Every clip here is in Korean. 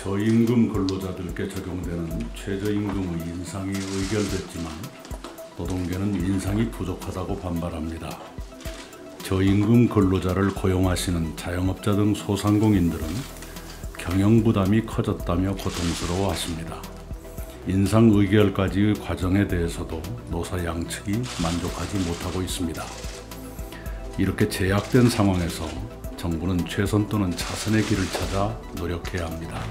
저임금 근로자들께 적용되는 최저임금의 인상이 의결됐지만 노동계는 인상이 부족하다고 반발합니다. 저임금 근로자를 고용하시는 자영업자 등 소상공인들은 경영 부담이 커졌다며 고통스러워하십니다. 인상 의결까지의 과정에 대해서도 노사 양측이 만족하지 못하고 있습니다. 이렇게 제약된 상황에서 정부는 최선 또는 차선의 길을 찾아 노력해야 합니다.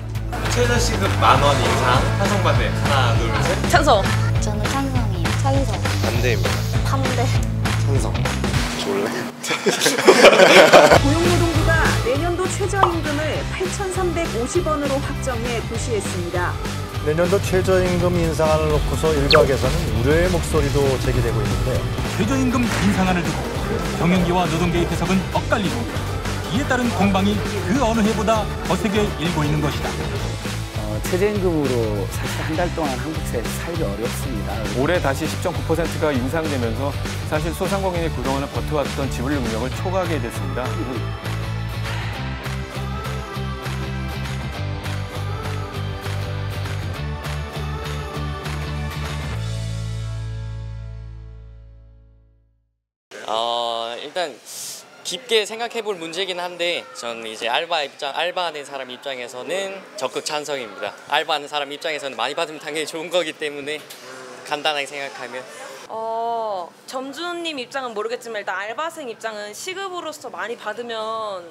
최저시급 10,000원 인상 찬성반대. 하나, 둘, 셋. 찬성. 저는 찬성이에요. 찬성. 반대입니다. 반대. 찬성. 졸래. 고용노동부가 내년도 최저임금을 8,350원으로 확정해 고시했습니다. 내년도 최저임금 인상안을 놓고서 일각에서는 우려의 목소리도 제기되고 있는데 최저임금 인상안을 두고 경영계와 노동계의 해석은 엇갈리고 이에 따른 공방이 그 어느 해보다 거세게 일고 있는 것이다. 최저임금으로 사실 한 달 동안 한국 사회에서 살기 어렵습니다. 올해 다시 10.9%가 인상되면서 사실 소상공인이 그동안은 버텨왔던 지불 능력을 초과하게 됐습니다. 일단 깊게 생각해 볼 문제긴 한데 저는 이제 알바하는 사람 입장에서는 적극 찬성입니다. 알바하는 사람 입장에서는 많이 받으면 당연히 좋은 거기 때문에 간단하게 생각하면 점주님 입장은 모르겠지만 일단 알바생 입장은 시급으로서 많이 받으면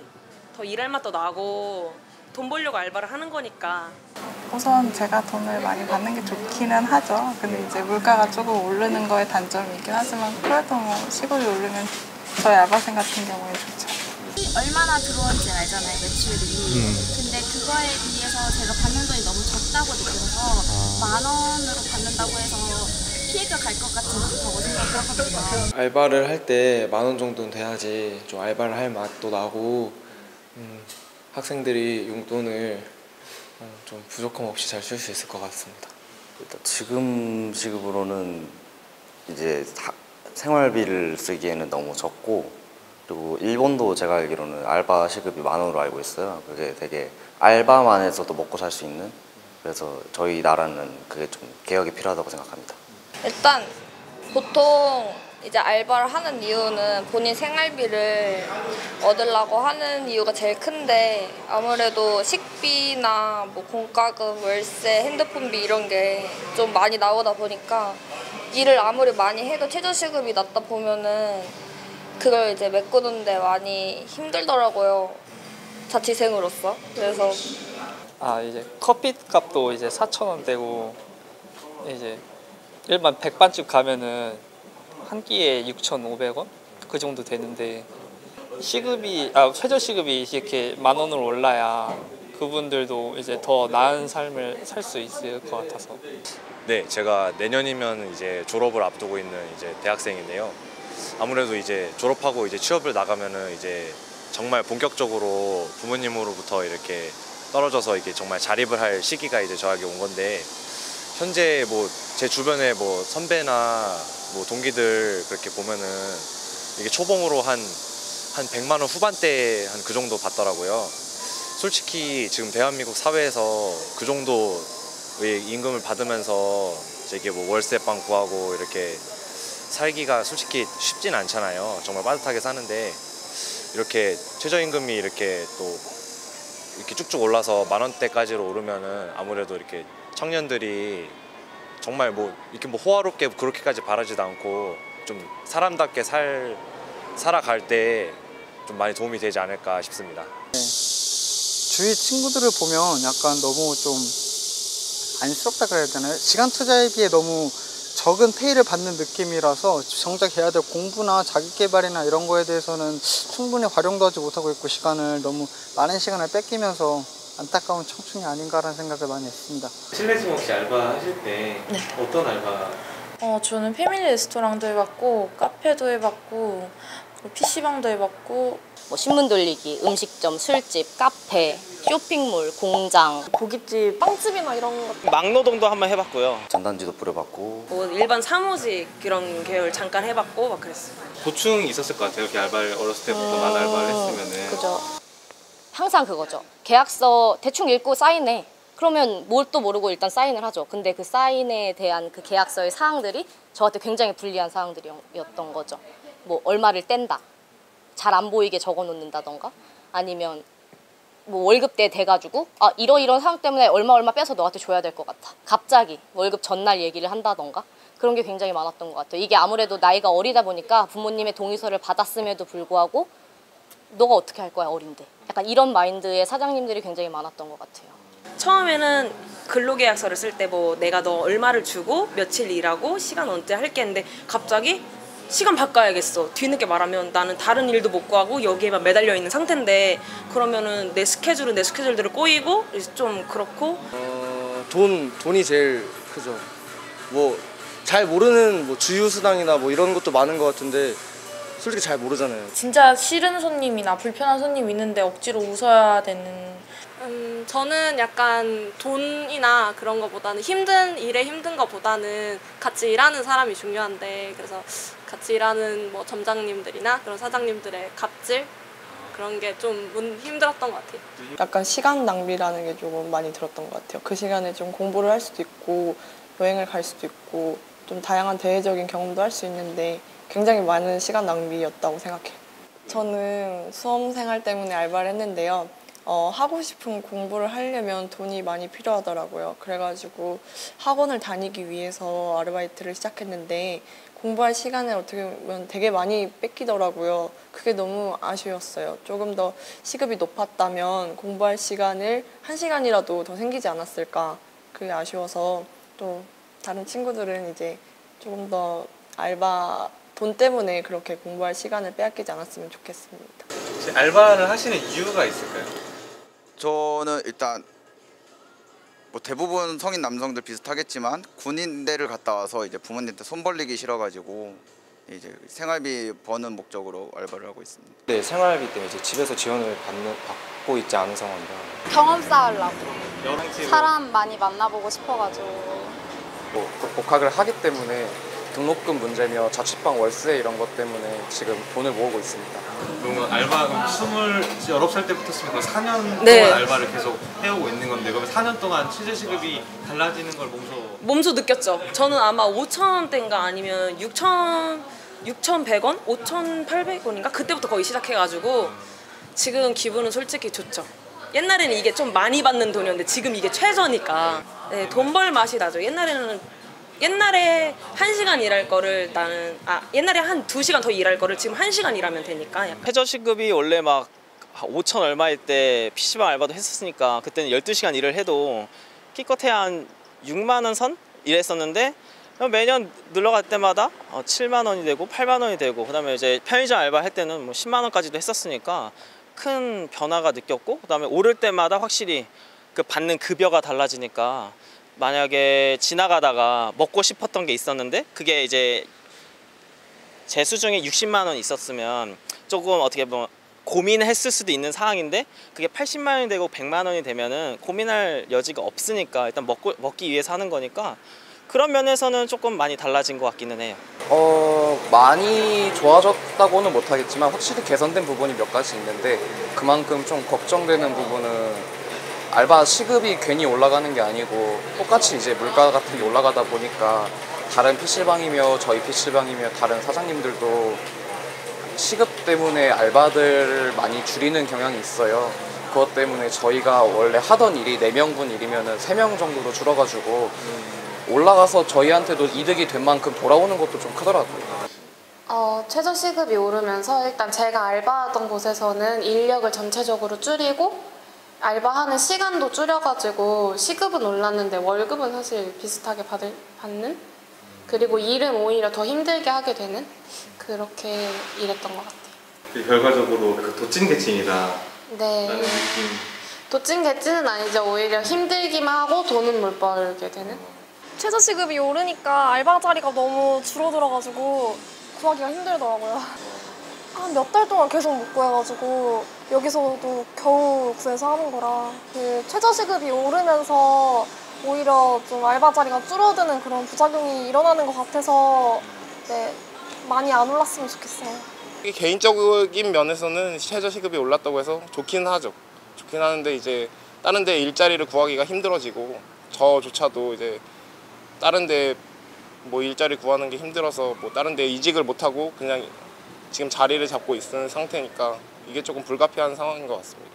더 일할 맛도 나고 돈 벌려고 알바를 하는 거니까 우선 제가 돈을 많이 받는 게 좋기는 하죠. 근데 이제 물가가 조금 오르는 거에 단점이 있긴 하지만 그래도 뭐 시급이 오르면 저희 알바생 같은 경우에 좋죠. 얼마나 들어온지 알잖아요, 매출이. 근데 그거에 비해서 제가 받는 돈이 너무 적다고 느껴서 10,000원으로 받는다고 해서 피해가 갈 것 같은 그렇다고 생각하거든요. 알바를 할 때 10,000원 정도는 돼야지 좀 알바를 할 맛도 나고 학생들이 용돈을 좀 부족함 없이 잘 쓸 수 있을 것 같습니다. 일단 지금 시급으로는 이제 생활비를 쓰기에는 너무 적고, 그리고 일본도 제가 알기로는 알바 시급이 10,000원으로 알고 있어요. 그게 되게 알바만 해서도 먹고 살 수 있는, 그래서 저희 나라는 그게 좀 개혁이 필요하다고 생각합니다. 일단 보통 이제 알바를 하는 이유는 본인 생활비를 얻으려고 하는 이유가 제일 큰데 아무래도 식비나 뭐 공과금, 월세, 핸드폰비 이런 게 좀 많이 나오다 보니까 일을 아무리 많이 해도 최저시급이 낮다 보면은 그걸 이제 메꾸는데 많이 힘들더라고요. 자취생으로서. 그래서 이제 커피 값도 이제 4,000원대고 이제 일반 백반집 가면은 한 끼에 6,500원? 그 정도 되는데 최저 시급이 이렇게 10,000원으로 올라야 그분들도 이제 더 나은 삶을 살 수 있을 것 같아서. 네, 제가 내년이면 이제 졸업을 앞두고 있는 이제 대학생인데요. 아무래도 이제 졸업하고 이제 취업을 나가면은 이제 정말 본격적으로 부모님으로부터 이렇게 떨어져서 이게 정말 자립을 할 시기가 이제 저에게 온 건데, 현재 뭐 제 주변에 뭐 선배나 뭐 동기들 그렇게 보면은 이게 초봉으로 한 100만 원 후반대 한 그 정도 받더라고요. 솔직히 지금 대한민국 사회에서 그 정도의 임금을 받으면서 이게 뭐 월세방 구하고 이렇게 살기가 솔직히 쉽진 않잖아요. 정말 빠듯하게 사는데 이렇게 최저임금이 이렇게 또 이렇게 쭉쭉 올라서 10,000원대까지로 오르면은 아무래도 이렇게 청년들이 정말 뭐 이렇게 뭐 호화롭게 그렇게까지 바라지도 않고 좀 사람답게 살아갈 때 좀 많이 도움이 되지 않을까 싶습니다. 주위 친구들을 보면 약간 너무 좀 안쓰럽다 그래야 되나요? 시간 투자에 비해 너무 적은 페이를 받는 느낌이라서 정작 해야 될 공부나 자기계발이나 이런 거에 대해서는 충분히 활용도 하지 못하고 있고 시간을 너무 많은 시간을 뺏기면서 안타까운 청춘이 아닌가라는 생각을 많이 했습니다. 실례지만 혹시 알바 하실 때 어떤 알바? 저는 패밀리 레스토랑도 해봤고 카페도 해봤고 PC방도 해봤고 뭐 신문 돌리기, 음식점, 술집, 카페, 쇼핑몰, 공장, 고깃집, 빵집이나 이런 것. 막노동도 한번 해봤고요. 전단지도 뿌려봤고 뭐 일반 사무직 이런 계열 잠깐 해봤고 막 그랬어요. 고충이 있었을 것 같아요. 이렇게 알바를 어렸을 때부터 많은 알바를 했으면은. 그죠. 항상 그거죠. 계약서 대충 읽고 사인해. 그러면 뭣도 모르고 일단 사인을 하죠. 근데 그 사인에 대한 그 계약서의 사항들이 저한테 굉장히 불리한 사항들이었던 거죠. 뭐 얼마를 뗀다, 잘 안 보이게 적어 놓는다던가, 아니면 뭐 월급 때 돼가지고 아 이러이런 상황 때문에 얼마 빼서 너한테 줘야 될 것 같아, 갑자기 월급 전날 얘기를 한다던가, 그런 게 굉장히 많았던 것 같아요. 이게 아무래도 나이가 어리다 보니까 부모님의 동의서를 받았음에도 불구하고 너가 어떻게 할 거야, 어린데. 약간 이런 마인드의 사장님들이 굉장히 많았던 것 같아요. 처음에는 근로계약서를 쓸 때 뭐 내가 너 얼마를 주고 며칠 일하고 시간 언제 할게 했는데 갑자기 시간 바꿔야겠어. 뒤늦게 말하면 나는 다른 일도 못 구하고 여기에만 매달려 있는 상태인데, 그러면은 내 스케줄은 내 스케줄대로 꼬이고 좀 그렇고. 돈이 제일 크죠. 뭐 잘 모르는 뭐 주유수당이나 뭐 이런 것도 많은 것 같은데 솔직히 잘 모르잖아요. 진짜 싫은 손님이나 불편한 손님 있는데 억지로 웃어야 되는. 저는 약간 돈이나 그런 거보다는 일에 힘든 거보다는 같이 일하는 사람이 중요한데, 그래서 같이 일하는 뭐 점장님들이나 그런 사장님들의 갑질 그런 게 좀 힘들었던 것 같아요. 약간 시간 낭비라는 게 조금 많이 들었던 것 같아요. 그 시간에 좀 공부를 할 수도 있고 여행을 갈 수도 있고 좀 다양한 대외적인 경험도 할 수 있는데 굉장히 많은 시간 낭비였다고 생각해요. 저는 수험생활 때문에 알바를 했는데요. 하고 싶은 공부를 하려면 돈이 많이 필요하더라고요. 그래가지고 학원을 다니기 위해서 아르바이트를 시작했는데 공부할 시간을 어떻게 보면 되게 많이 뺏기더라고요. 그게 너무 아쉬웠어요. 조금 더 시급이 높았다면 공부할 시간을 1시간이라도 더 생기지 않았을까. 그게 아쉬워서, 또 다른 친구들은 이제 조금 더 알바 돈 때문에 그렇게 공부할 시간을 빼앗기지 않았으면 좋겠습니다. 혹시 알바를 하시는 이유가 있을까요? 저는 일단 뭐 대부분 성인 남성들 비슷하겠지만 군인대를 갔다 와서 이제 부모님한테 손 벌리기 싫어가지고 이제 생활비 버는 목적으로 알바를 하고 있습니다. 네, 생활비 때문에 이제 집에서 지원을 받고 있지 않은 상황이라. 경험 쌓으려고. 사람 많이 만나보고 싶어가지고. 뭐 복학을 하기 때문에 등록금 문제며 자취방 월세 이런 것 때문에 지금 돈을 모으고 있습니다. 그러면 알바 19살 때부터 했으면 거의 4년 네. 동안 알바를 계속 해오고 있는 건데, 그러면 4년 동안 취재시급이 달라지는 걸 몸소 느꼈죠. 저는 아마 5,000원대인가 아니면 6,100원? 5,800원인가? 그때부터 거의 시작해가지고 지금 기분은 솔직히 좋죠. 옛날에는 이게 좀 많이 받는 돈이었는데 지금 이게 최저니까 네, 돈 벌 맛이 나죠. 옛날에 1시간 일할 거를 옛날에 한 2시간 더 일할 거를 지금 1시간 일하면 되니까. 약간. 최저시급이 원래 막 5천 얼마일 때 PC방 알바도 했었으니까 그때는 12시간 일을 해도 기껏해야 한 6만 원 선 일했었는데, 매년 늘어갈 때마다 7만 원이 되고 8만 원이 되고, 그다음에 이제 편의점 알바 할 때는 뭐 10만 원까지도 했었으니까 큰 변화가 느꼈고, 그다음에 오를 때마다 확실히 그 받는 급여가 달라지니까, 만약에 지나가다가 먹고 싶었던 게 있었는데 그게 이제 제 수중에 60만 원 있었으면 조금 어떻게 보면 고민했을 수도 있는 상황인데, 그게 80만 원이 되고 100만 원이 되면은 고민할 여지가 없으니까 일단 먹기 위해서 하는 거니까, 그런 면에서는 조금 많이 달라진 것 같기는 해요. 많이 좋아졌다고는 못하겠지만 확실히 개선된 부분이 몇 가지 있는데, 그만큼 좀 걱정되는 부분은 알바 시급이 괜히 올라가는 게 아니고 똑같이 이제 물가 같은 게 올라가다 보니까 다른 PC방이며 저희 PC방이며 다른 사장님들도 시급 때문에 알바들을 많이 줄이는 경향이 있어요. 그것 때문에 저희가 원래 하던 일이 4명분 일이면 3명 정도로 줄어가지고 올라가서 저희한테도 이득이 된 만큼 돌아오는 것도 좀 크더라고요. 최저시급이 오르면서 일단 제가 알바하던 곳에서는 인력을 전체적으로 줄이고 알바하는 시간도 줄여가지고 시급은 올랐는데 월급은 사실 비슷하게 받는? 그리고 일은 오히려 더 힘들게 하게 되는? 그렇게 일했던 것 같아요. 결과적으로 그 도찐개찐이다. 네. 라는 느낌. 도찐개찐은 아니죠. 오히려 힘들기만 하고 돈은 못 벌게 되는? 최저시급이 오르니까 알바 자리가 너무 줄어들어가지고 구하기가 힘들더라고요. 한 몇 달 동안 계속 못 구해가지고 여기서도 겨우 구해서 하는 거라, 그 최저시급이 오르면서 오히려 좀 알바 자리가 줄어드는 그런 부작용이 일어나는 것 같아서 네, 많이 안 올랐으면 좋겠어요. 개인적인 면에서는 최저시급이 올랐다고 해서 좋긴 하죠. 좋긴 하는데 이제 다른 데 일자리를 구하기가 힘들어지고 저조차도 이제 다른 데 뭐 일자리 구하는 게 힘들어서 뭐 다른 데 이직을 못하고 그냥 지금 자리를 잡고 있는 상태니까 이게 조금 불가피한 상황인 것 같습니다.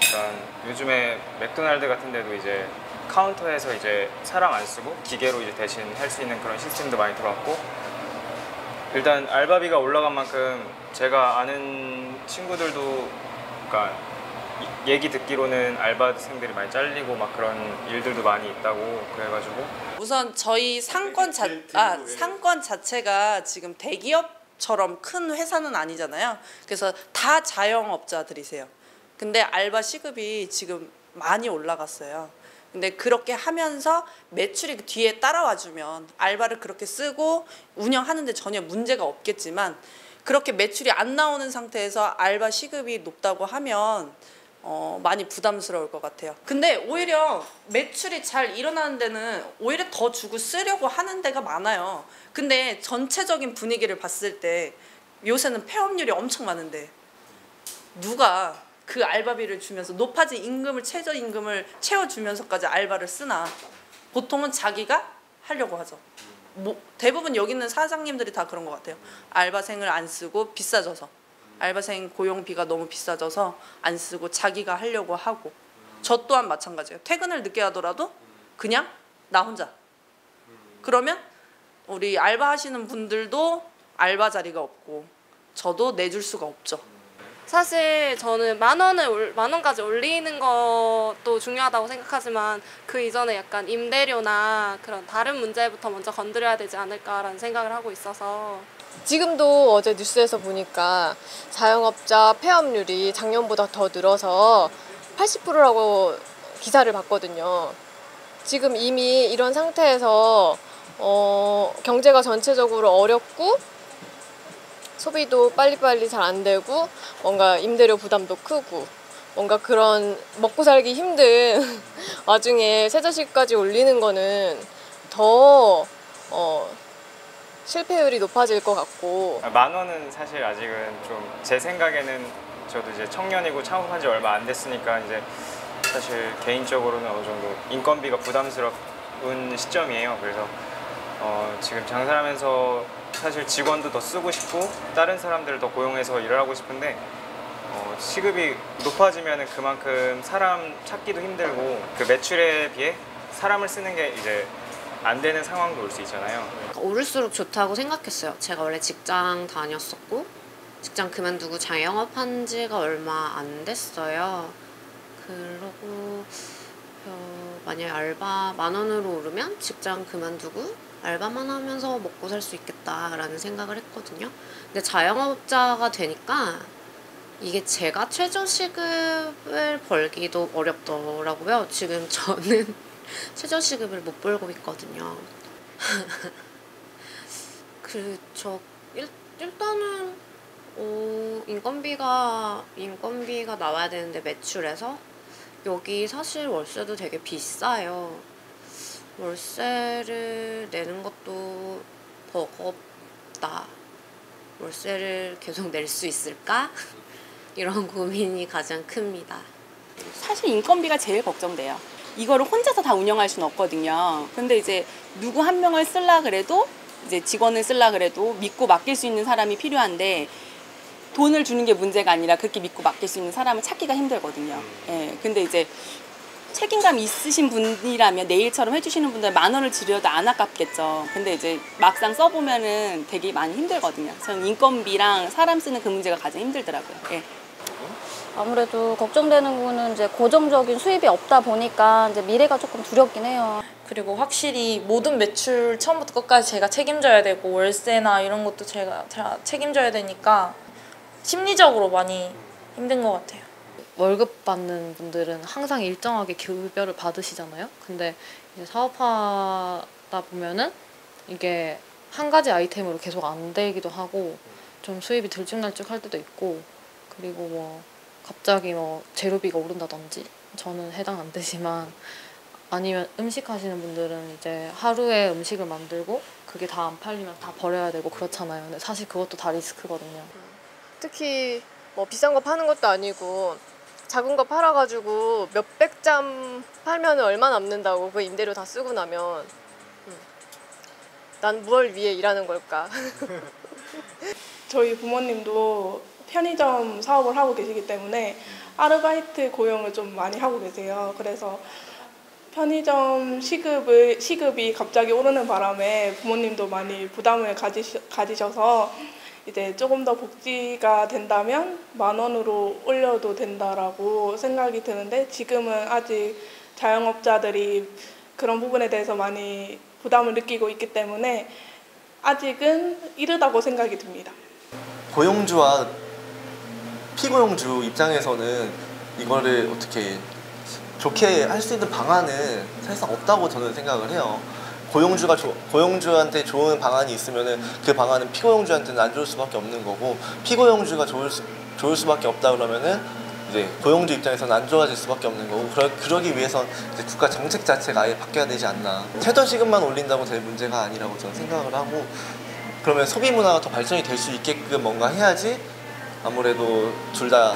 일단 요즘에 맥도날드 같은 데도 이제 카운터에서 이제 사람 안 쓰고 기계로 이제 대신 할 수 있는 그런 시스템도 많이 들어왔고, 일단 알바비가 올라간 만큼 제가 아는 친구들도 그러니까 얘기 듣기로는 알바생들이 많이 잘리고 막 그런 일들도 많이 있다고 그래가지고 우선 저희 상권 자체가 지금 대기업처럼 큰 회사는 아니잖아요. 그래서 다 자영업자들이세요. 근데 알바 시급이 지금 많이 올라갔어요. 근데 그렇게 하면서 매출이 그 뒤에 따라와주면 알바를 그렇게 쓰고 운영하는데 전혀 문제가 없겠지만, 그렇게 매출이 안 나오는 상태에서 알바 시급이 높다고 하면 많이 부담스러울 것 같아요. 근데 오히려 매출이 잘 일어나는 데는 오히려 더 주고 쓰려고 하는 데가 많아요. 근데 전체적인 분위기를 봤을 때 요새는 폐업률이 엄청 많은데 누가 그 알바비를 주면서 높아진 임금을, 최저임금을 채워주면서까지 알바를 쓰나. 보통은 자기가 하려고 하죠. 뭐 대부분 여기 있는 사장님들이 다 그런 것 같아요. 알바생을 안 쓰고 비싸져서, 알바생 고용비가 너무 비싸져서 안 쓰고 자기가 하려고 하고, 저 또한 마찬가지예요. 퇴근을 늦게 하더라도 그냥 나 혼자. 그러면 우리 알바하시는 분들도 알바 자리가 없고 저도 내줄 수가 없죠. 사실 저는 만 원까지 올리는 것도 중요하다고 생각하지만 그 이전에 약간 임대료나 그런 다른 문제부터 먼저 건드려야 되지 않을까라는 생각을 하고 있어서. 지금도 어제 뉴스에서 보니까 자영업자 폐업률이 작년보다 더 늘어서 80%라고 기사를 봤거든요. 지금 이미 이런 상태에서 경제가 전체적으로 어렵고 소비도 빨리빨리 잘 안 되고 뭔가 임대료 부담도 크고 뭔가 그런 먹고 살기 힘든 와중에 최저시급까지 올리는 거는 더 실패율이 높아질 것 같고. 만 원은 사실 아직은 좀 제 생각에는, 저도 이제 청년이고 창업한 지 얼마 안 됐으니까 이제 사실 개인적으로는 어느 정도 인건비가 부담스러운 시점이에요. 그래서 지금 장사를 하면서 사실 직원도 더 쓰고 싶고 다른 사람들을 더 고용해서 일을 하고 싶은데 시급이 높아지면 그만큼 사람 찾기도 힘들고 그 매출에 비해 사람을 쓰는 게 이제 안 되는 상황도 올 수 있잖아요. 오를수록 좋다고 생각했어요. 제가 원래 직장 다녔었고 직장 그만두고 자영업한 지가 얼마 안 됐어요. 그러고 만약에 알바 만 원으로 오르면 직장 그만두고 알바만 하면서 먹고 살 수 있겠다라는 생각을 했거든요. 근데 자영업자가 되니까 이게 제가 최저시급을 벌기도 어렵더라고요. 지금 저는 최저시급을 못 벌고 있거든요. 그렇죠. 일단은 인건비가 나와야 되는데 매출에서 여기 사실 월세도 되게 비싸요. 월세를 내는 것도 버겁다. 월세를 계속 낼 수 있을까? 이런 고민이 가장 큽니다. 사실 인건비가 제일 걱정돼요. 이거를 혼자서 다 운영할 수는 없거든요. 근데 이제 누구 한 명을 쓰려 그래도, 이제 직원을 쓰려 그래도 믿고 맡길 수 있는 사람이 필요한데, 돈을 주는 게 문제가 아니라 그렇게 믿고 맡길 수 있는 사람을 찾기가 힘들거든요. 예. 근데 이제 책임감 있으신 분이라면 내일처럼 해주시는 분들 만 원을 지려도 안 아깝겠죠. 근데 이제 막상 써보면은 되게 많이 힘들거든요. 저는 인건비랑 사람 쓰는 그 문제가 가장 힘들더라고요. 예. 아무래도 걱정되는 거는 이제 고정적인 수입이 없다 보니까 이제 미래가 조금 두렵긴 해요. 그리고 확실히 모든 매출 처음부터 끝까지 제가 책임져야 되고 월세나 이런 것도 제가 책임져야 되니까 심리적으로 많이 힘든 것 같아요. 월급 받는 분들은 항상 일정하게 급여를 받으시잖아요. 근데 이제 사업하다 보면은 이게 한 가지 아이템으로 계속 안 되기도 하고 좀 수입이 들쭉날쭉 할 때도 있고, 그리고 뭐 갑자기 뭐 재료비가 오른다든지, 저는 해당 안 되지만, 아니면 음식 하시는 분들은 이제 하루에 음식을 만들고 그게 다 안 팔리면 다 버려야 되고 그렇잖아요. 근데 사실 그것도 다 리스크거든요. 특히 뭐 비싼 거 파는 것도 아니고 작은 거 팔아가지고 몇백 잠 팔면 얼마 남는다고 그 임대료 다 쓰고 나면 난 뭘 위해 일하는 걸까? 저희 부모님도 편의점 사업을 하고 계시기 때문에 아르바이트 고용을 좀 많이 하고 계세요. 그래서 편의점 시급이 갑자기 오르는 바람에 부모님도 많이 부담을 가지셔서 이제 조금 더 복지가 된다면 10,000원으로 올려도 된다라고 생각이 드는데 지금은 아직 자영업자들이 그런 부분에 대해서 많이 부담을 느끼고 있기 때문에 아직은 이르다고 생각이 듭니다. 고용주와 피고용주 입장에서는 이거를 어떻게 좋게 할 수 있는 방안은 사실상 없다고 저는 생각을 해요. 고용주한테 좋은 방안이 있으면은 그 방안은 피고용주한테는 안 좋을 수밖에 없는 거고, 피고용주가 좋을 수밖에 없다 그러면은 이제 고용주 입장에서는 안 좋아질 수밖에 없는 거고, 그러기 위해선 이제 국가 정책 자체가 아예 바뀌어야 되지 않나. 최저시급만 올린다고 될 문제가 아니라고 저는 생각을 하고, 그러면 소비 문화가 더 발전이 될 수 있게끔 뭔가 해야지 아무래도 둘 다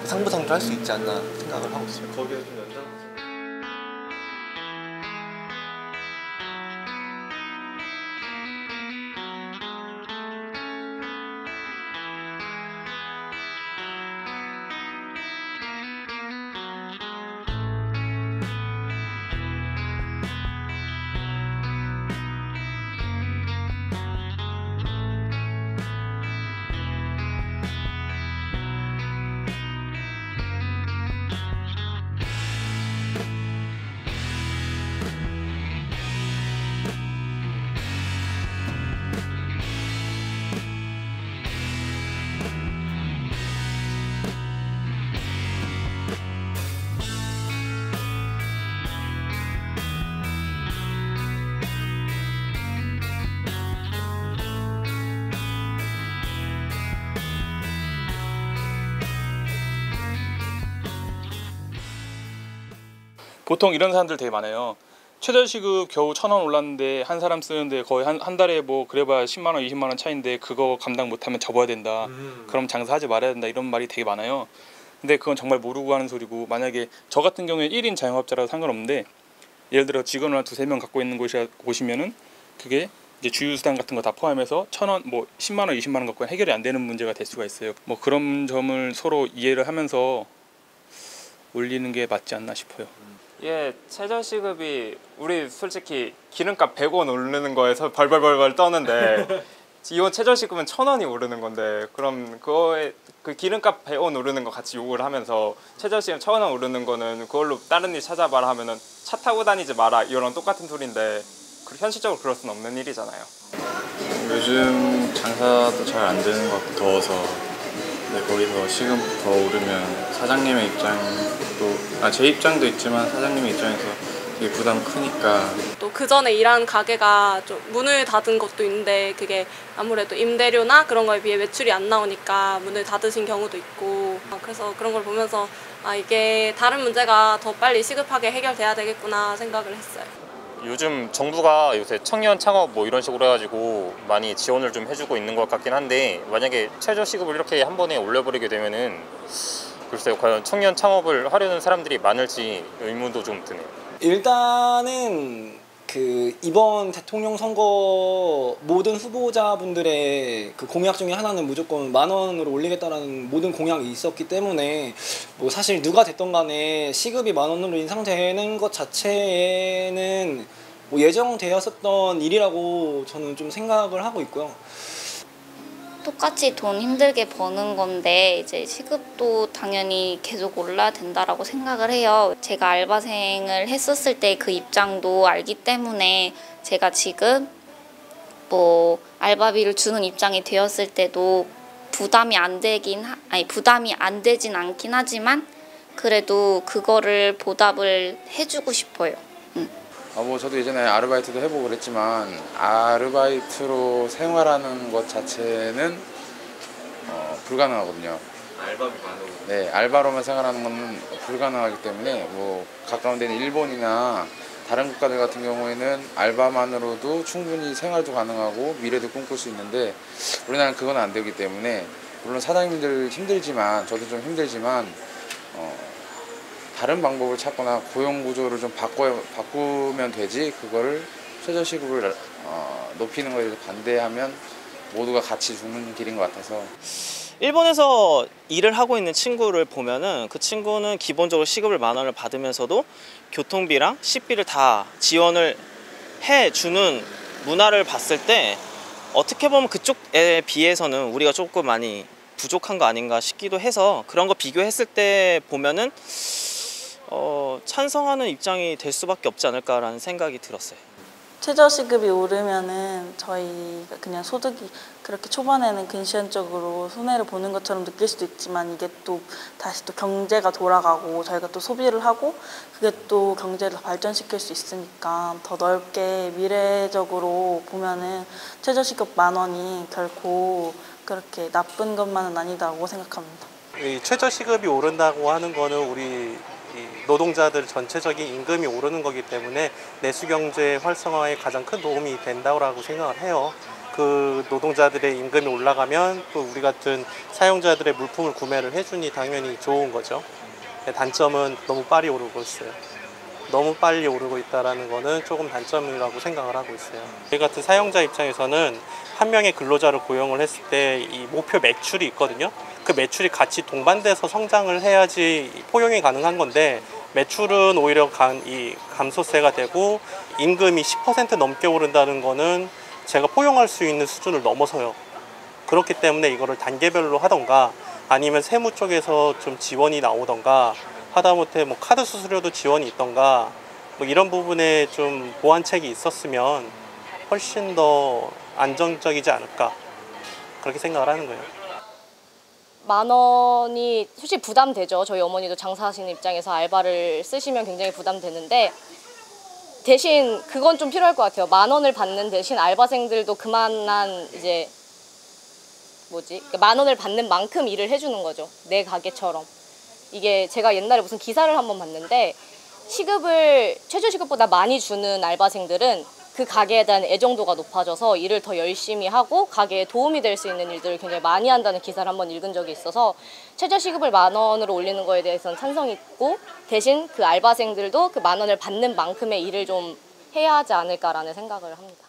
상부상조할 수 있지 않나 생각을 하고 있습니다. 거기에 좀 연장. 보통 이런 사람들 되게 많아요. 최저시급 겨우 1,000원 올랐는데 한 사람 쓰는데 거의 한 달에 뭐 그래봐야 10만 원, 20만 원 차인데 그거 감당 못하면 접어야 된다. 그럼 장사하지 말아야 된다. 이런 말이 되게 많아요. 근데 그건 정말 모르고 하는 소리고, 만약에 저 같은 경우에 1인 자영업자라도 상관없는데 예를 들어 직원을 한 2-3명 갖고 있는 곳이면은 그게 이제 주유수당 같은 거 다 포함해서 1,000원, 뭐 10만 원, 20만 원 갖고 해결이 안 되는 문제가 될 수가 있어요. 뭐 그런 점을 서로 이해를 하면서 올리는 게 맞지 않나 싶어요. 예, 최저시급이 우리 솔직히 기름값 100원 오르는 거에서 벌벌벌 떠는데 이번 최저시급은 1,000원이 오르는 건데, 그럼 그거에 그 기름값 100원 오르는 거 같이 욕을 하면서 최저시급 1,000원 오르는 거는 그걸로 다른 일 찾아봐라 하면은 차 타고 다니지 마라 이런 똑같은 소리인데 현실적으로 그럴 수는 없는 일이잖아요. 요즘 장사도 잘 안 되는 것 같고 더워서, 근데 거기서 시급 더 오르면 사장님의 입장도, 제 입장도 있지만 사장님의 입장에서 되게 부담 크니까. 또 그 전에 일한 가게가 좀 문을 닫은 것도 있는데 그게 아무래도 임대료나 그런 거에 비해 매출이 안 나오니까 문을 닫으신 경우도 있고, 그래서 그런 걸 보면서 이게 다른 문제가 더 빨리 시급하게 해결돼야 되겠구나 생각을 했어요. 요즘 정부가 요새 청년 창업 뭐 이런 식으로 해가지고 많이 지원을 좀 해주고 있는 것 같긴 한데, 만약에 최저시급을 이렇게 한 번에 올려버리게 되면은 글쎄요, 과연 청년 창업을 하려는 사람들이 많을지 의문도 좀 드네요. 일단은 그 이번 대통령 선거 모든 후보자분들의 그 공약 중에 하나는 무조건 10,000원으로 올리겠다라는 모든 공약이 있었기 때문에, 뭐 사실 누가 됐던 간에 시급이 10,000원으로 인상되는 것 자체는 뭐 예정되었었던 일이라고 저는 좀 생각을 하고 있고요. 똑같이 돈 힘들게 버는 건데 이제 시급도 당연히 계속 올라야 된다라고 생각을 해요. 제가 알바생을 했었을 때 그 입장도 알기 때문에 제가 지금 뭐 알바비를 주는 입장이 되었을 때도 부담이 안 되진 않긴 하지만 그래도 그거를 보답을 해주고 싶어요. 뭐 저도 예전에 아르바이트도 해보고 그랬지만 아르바이트로 생활하는 것 자체는 불가능하거든요. 알바비만으로. 네, 알바로만 생활하는 건 불가능하기 때문에 뭐 가까운 데는 일본이나 다른 국가들 같은 경우에는 알바만으로도 충분히 생활도 가능하고 미래도 꿈꿀 수 있는데, 우리나라는 그건 안 되기 때문에, 물론 사장님들 힘들지만 저도 좀 힘들지만 다른 방법을 찾거나 고용 구조를 좀 바꾸면 되지, 그거를 최저시급을 높이는 것에 대해서 반대하면 모두가 같이 죽는 길인 것 같아서. 일본에서 일을 하고 있는 친구를 보면은 그 친구는 기본적으로 시급을 10,000원을 받으면서도 교통비랑 식비를 다 지원을 해주는 문화를 봤을 때 어떻게 보면 그쪽에 비해서는 우리가 조금 많이 부족한 거 아닌가 싶기도 해서 그런 거 비교했을 때 보면은 찬성하는 입장이 될 수밖에 없지 않을까라는 생각이 들었어요. 최저시급이 오르면은 저희가 그냥 소득이 그렇게 초반에는 근시안적으로 손해를 보는 것처럼 느낄 수도 있지만 이게 또 다시 또 경제가 돌아가고 저희가 또 소비를 하고 그게 또 경제를 발전시킬 수 있으니까 더 넓게 미래적으로 보면은 최저시급 10,000원이 결코 그렇게 나쁜 것만은 아니다고 생각합니다. 이 최저시급이 오른다고 하는 거는 우리 노동자들 전체적인 임금이 오르는 거기 때문에 내수경제 활성화에 가장 큰 도움이 된다고 생각을 해요. 그 노동자들의 임금이 올라가면 또 우리 같은 사용자들의 물품을 구매를 해주니 당연히 좋은 거죠. 단점은 너무 빨리 오르고 있어요. 너무 빨리 오르고 있다는 거는 조금 단점이라고 생각을 하고 있어요. 저희 같은 사용자 입장에서는 한 명의 근로자를 고용을 했을 때 이 목표 매출이 있거든요. 그 매출이 같이 동반돼서 성장을 해야지 포용이 가능한 건데 매출은 오히려 감소세가 되고 임금이 10% 넘게 오른다는 거는 제가 포용할 수 있는 수준을 넘어서요. 그렇기 때문에 이거를 단계별로 하던가 아니면 세무 쪽에서 좀 지원이 나오던가 하다못해 뭐 카드 수수료도 지원이 있던가 뭐 이런 부분에 좀 보완책이 있었으면 훨씬 더 안정적이지 않을까 그렇게 생각을 하는 거예요. 10,000원이 솔직히 부담되죠. 저희 어머니도 장사하시는 입장에서 알바를 쓰시면 굉장히 부담되는데 대신 그건 좀 필요할 것 같아요. 10,000원을 받는 대신 알바생들도 그만한 이제 10,000원을 받는 만큼 일을 해주는 거죠. 내 가게처럼. 이게 제가 옛날에 무슨 기사를 한번 봤는데 시급을 최저시급보다 많이 주는 알바생들은 그 가게에 대한 애정도가 높아져서 일을 더 열심히 하고 가게에 도움이 될 수 있는 일들을 굉장히 많이 한다는 기사를 한번 읽은 적이 있어서 최저시급을 10,000원으로 올리는 거에 대해서는 찬성이 있고 대신 그 알바생들도 그 10,000원을 받는 만큼의 일을 좀 해야 하지 않을까라는 생각을 합니다.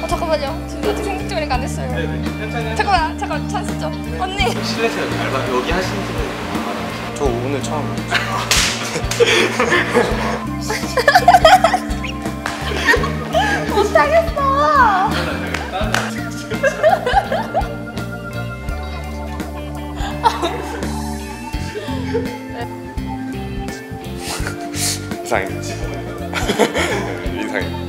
잠깐만요. 지금 아직 생각 중이니까 안 됐어요. 네네. 잠깐만 찬스 좀. 언니. 실내에서 알바 여기 하시는 분은 저 오늘 처음. 못하겠어. 이상해. 이상해.